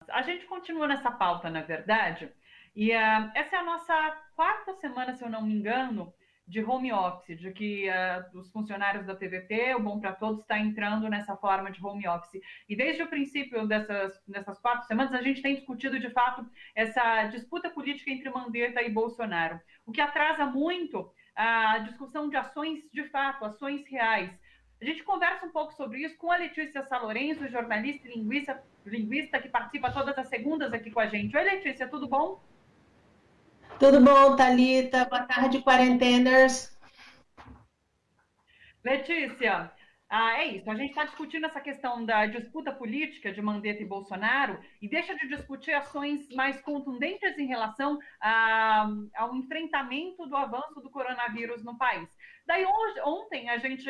A gente continua nessa pauta, na verdade, e essa é a nossa quarta semana, se eu não me engano, de home office, de que os funcionários da TVT, o Bom para Todos, está entrando nessa forma de home office. E desde o princípio dessas 4 semanas, a gente tem discutido, de fato, essa disputa política entre Mandetta e Bolsonaro, o que atrasa muito a discussão de ações de fato, ações reais. A gente conversa um pouco sobre isso com a Letícia Salorenzo, jornalista e linguista que participa todas as segundas aqui com a gente. Oi, Letícia, tudo bom? Tudo bom, Thalita? Boa tarde, quarenteners. Letícia, é isso. A gente está discutindo essa questão da disputa política de Mandetta e Bolsonaro e deixa de discutir ações mais contundentes em relação ao enfrentamento do avanço do coronavírus no país. Daí, ontem, a gente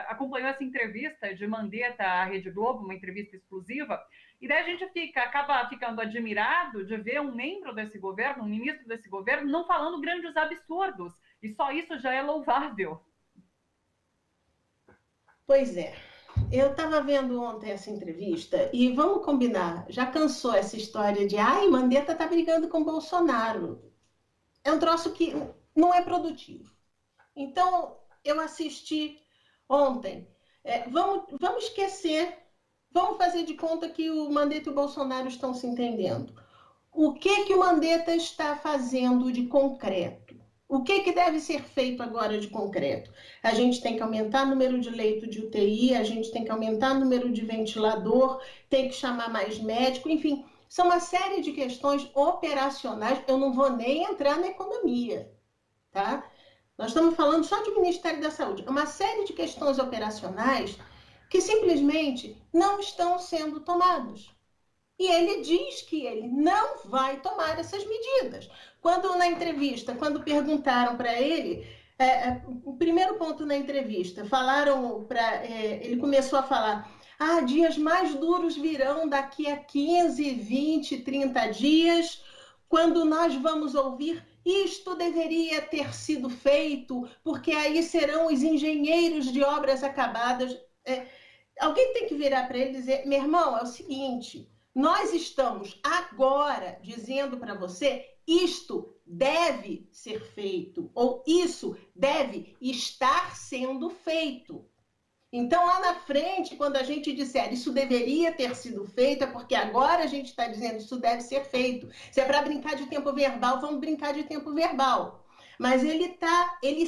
acompanhou essa entrevista de Mandetta à Rede Globo, uma entrevista exclusiva, e daí a gente acaba ficando admirado de ver um membro desse governo, um ministro desse governo, não falando grandes absurdos. E só isso já é louvável. Pois é, eu estava vendo ontem essa entrevista e vamos combinar, já cansou essa história de ai, Mandetta está brigando com Bolsonaro. É um troço que não é produtivo. Então, eu assisti ontem. Vamos esquecer, vamos fazer de conta que o Mandetta e o Bolsonaro estão se entendendo. O que o Mandetta está fazendo de concreto? O que deve ser feito agora de concreto? A gente tem que aumentar o número de leito de UTI, a gente tem que aumentar o número de ventilador, tem que chamar mais médico, enfim, são uma série de questões operacionais. Eu não vou nem entrar na economia, tá? Nós estamos falando só de Ministério da Saúde. É uma série de questões operacionais que simplesmente não estão sendo tomadas. E ele diz que ele não vai tomar essas medidas. Quando na entrevista, quando perguntaram para ele, o primeiro ponto na entrevista, ele começou a falar, dias mais duros virão daqui a 15, 20, 30 dias, quando nós vamos ouvir isto deveria ter sido feito, porque aí serão os engenheiros de obras acabadas. Alguém tem que virar para ele e dizer, meu irmão, é o seguinte, nós estamos agora dizendo para você, isto deve ser feito, ou isso deve estar sendo feito. Então, lá na frente, quando a gente disser isso deveria ter sido feito, é porque agora a gente está dizendo isso deve ser feito. Se é para brincar de tempo verbal, vamos brincar de tempo verbal. Mas ele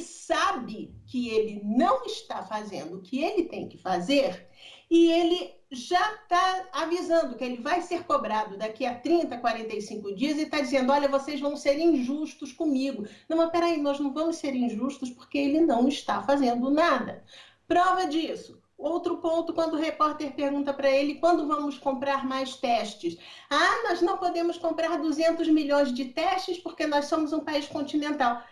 sabe que ele não está fazendo o que ele tem que fazer e ele já está avisando que ele vai ser cobrado daqui a 30, 45 dias e está dizendo, olha, vocês vão ser injustos comigo. Não, mas peraí, nós não vamos ser injustos porque ele não está fazendo nada. Prova disso. Outro ponto, quando o repórter pergunta para ele quando vamos comprar mais testes. Nós não podemos comprar 200 milhões de testes porque nós somos um país continental.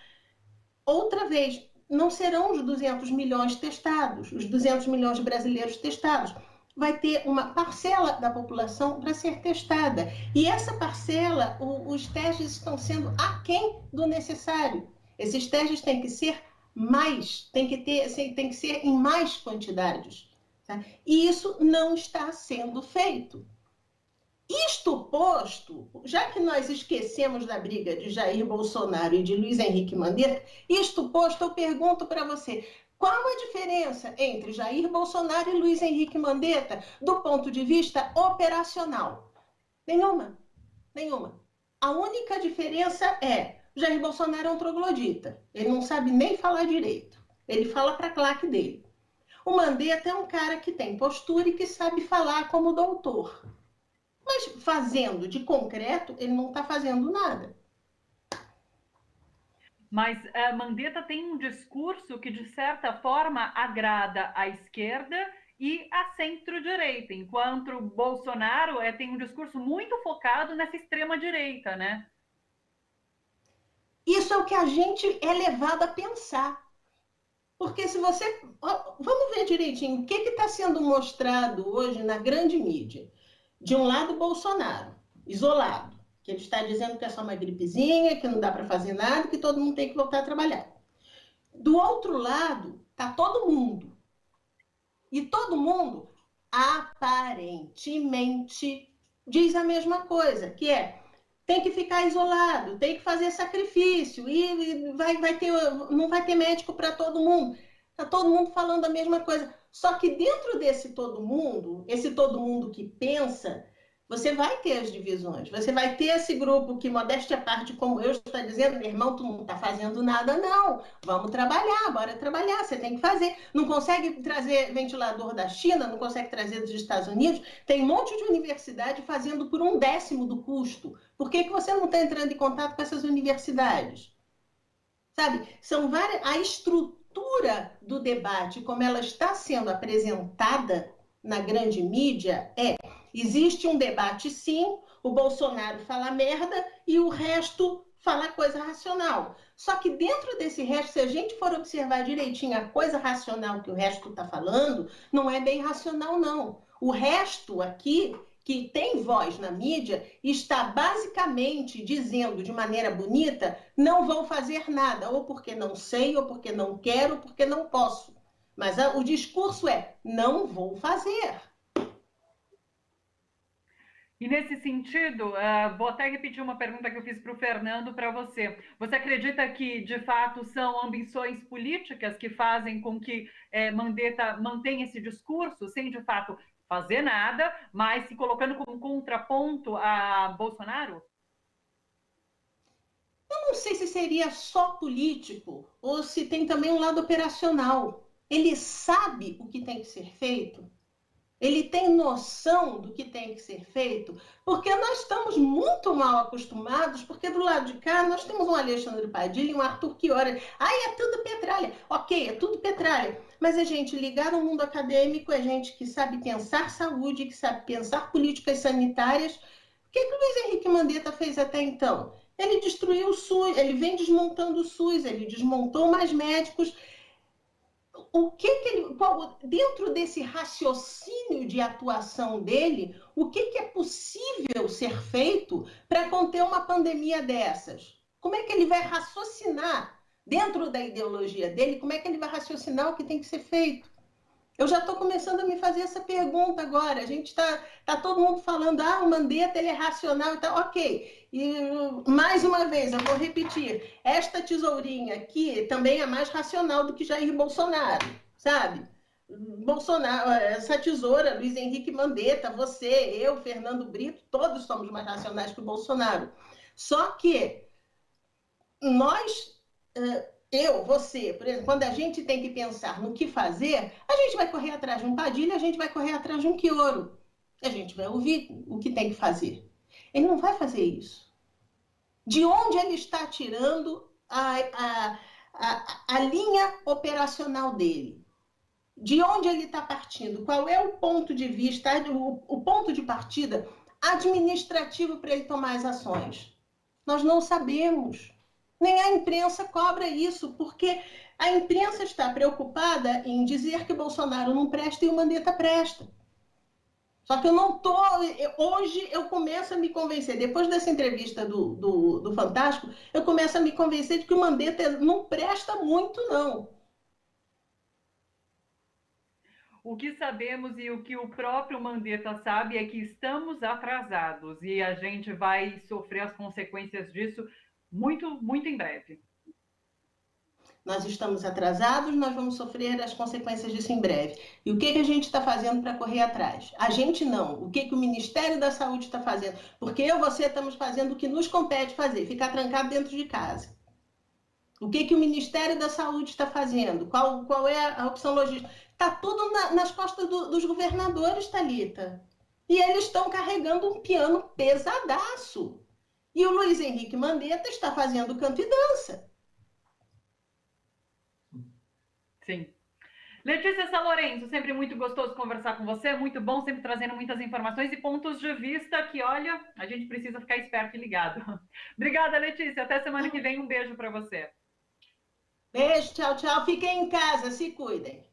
Outra vez, não serão os 200 milhões testados, os 200 milhões de brasileiros testados. Vai ter uma parcela da população para ser testada. E essa parcela, os testes estão sendo aquém do necessário. Esses testes têm que ser mais, tem que ser em mais quantidades. Tá? E isso não está sendo feito. Isto posto, já que nós esquecemos da briga de Jair Bolsonaro e de Luiz Henrique Mandetta, isto posto, eu pergunto para você, qual a diferença entre Jair Bolsonaro e Luiz Henrique Mandetta do ponto de vista operacional? Nenhuma, nenhuma. A única diferença é Jair Bolsonaro é um troglodita. Ele não sabe nem falar direito. Ele fala para a claque dele. O Mandetta é um cara que tem postura e que sabe falar como doutor. Mas fazendo de concreto, ele não está fazendo nada. Mas Mandetta tem um discurso que, de certa forma, agrada à esquerda e à centro-direita, enquanto Bolsonaro tem um discurso muito focado nessa extrema-direita, né? Isso é o que a gente é levado a pensar. Porque se você... Vamos ver direitinho o que está sendo mostrado hoje na grande mídia. De um lado, Bolsonaro, isolado, que ele está dizendo que é só uma gripezinha, que não dá para fazer nada, que todo mundo tem que voltar a trabalhar. Do outro lado, está todo mundo. E todo mundo, aparentemente, diz a mesma coisa, que é tem que ficar isolado, tem que fazer sacrifício, e não vai ter médico para todo mundo. Está todo mundo falando a mesma coisa. Só que dentro desse todo mundo, esse todo mundo que pensa, você vai ter as divisões. Você vai ter esse grupo que, modéstia à parte, como eu estou dizendo, meu irmão, tu não está fazendo nada, não. Vamos trabalhar, bora trabalhar, você tem que fazer. Não consegue trazer ventilador da China, não consegue trazer dos Estados Unidos. Tem um monte de universidade fazendo por 1/10 do custo. Por que você não está entrando em contato com essas universidades? Sabe? São várias. A estrutura do debate, como ela está sendo apresentada na grande mídia, existe um debate, sim, o Bolsonaro fala merda e o resto fala coisa racional. Só que dentro desse resto, se a gente for observar direitinho a coisa racional que o resto está falando, não é bem racional, não. O resto aqui, que tem voz na mídia, está basicamente dizendo de maneira bonita: não vou fazer nada, ou porque não sei, ou porque não quero, ou porque não posso. Mas o discurso é: não vou fazer. E nesse sentido, vou até repetir uma pergunta que eu fiz para o Fernando para você. Você acredita que, de fato, são ambições políticas que fazem com que Mandetta mantenha esse discurso, sem, de fato, fazer nada, mas se colocando como contraponto a Bolsonaro? Eu não sei se seria só político ou se tem também um lado operacional. Ele sabe o que tem que ser feito? Ele tem noção do que tem que ser feito? Porque nós estamos muito mal acostumados, porque do lado de cá nós temos um Alexandre Padilha e um Arthur Chiora. Ai, é tudo petralha. Ok, é tudo petralha. Mas é gente ligada ao mundo acadêmico, é gente que sabe pensar saúde, que sabe pensar políticas sanitárias. O que o Luiz Henrique Mandetta fez até então? Ele destruiu o SUS, ele vem desmontando o SUS, ele desmontou mais médicos. O que ele, dentro desse raciocínio de atuação dele, o que é possível ser feito para conter uma pandemia dessas? Como é que ele vai raciocinar dentro da ideologia dele? Como é que ele vai raciocinar o que tem que ser feito? Eu já estou começando a me fazer essa pergunta agora. A gente tá todo mundo falando, o Mandetta ele é racional e tal. Ok. E mais uma vez, eu vou repetir, esta tesourinha aqui também é mais racional do que Jair Bolsonaro, sabe? Bolsonaro, essa tesoura, Luiz Henrique Mandetta, você, eu, Fernando Brito, todos somos mais racionais que o Bolsonaro. Só que nós, você, por exemplo, quando a gente tem que pensar no que fazer, a gente vai correr atrás de um Padilha, a gente vai correr atrás de um Chioro. A gente vai ouvir o que tem que fazer. Ele não vai fazer isso. De onde ele está tirando a linha operacional dele? De onde ele está partindo? Qual é o ponto de vista, o ponto de partida administrativo para ele tomar as ações? Nós não sabemos. Nem a imprensa cobra isso, porque a imprensa está preocupada em dizer que Bolsonaro não presta e o Mandetta presta. Só que eu não tô. Hoje eu começo a me convencer, depois dessa entrevista do Fantástico, eu começo a me convencer de que o Mandetta não presta muito, não. O que sabemos e o que o próprio Mandetta sabe é que estamos atrasados e a gente vai sofrer as consequências disso muito, muito em breve. Nós estamos atrasados, nós vamos sofrer as consequências disso em breve. E o que a gente está fazendo para correr atrás? A gente não. O que o Ministério da Saúde está fazendo? Porque eu e você estamos fazendo o que nos compete fazer, ficar trancado dentro de casa. O que o Ministério da Saúde está fazendo? Qual é a opção logística? Está tudo nas costas dos governadores, Thalita. E eles estão carregando um piano pesadaço. E o Luiz Henrique Mandetta está fazendo canto e dança. Sim. Letícia Salorenzo, sempre muito gostoso conversar com você, muito bom, sempre trazendo muitas informações e pontos de vista que, olha, a gente precisa ficar esperto e ligado. Obrigada, Letícia. Até semana que vem. Um beijo para você. Beijo, tchau, tchau. Fiquem em casa, se cuidem.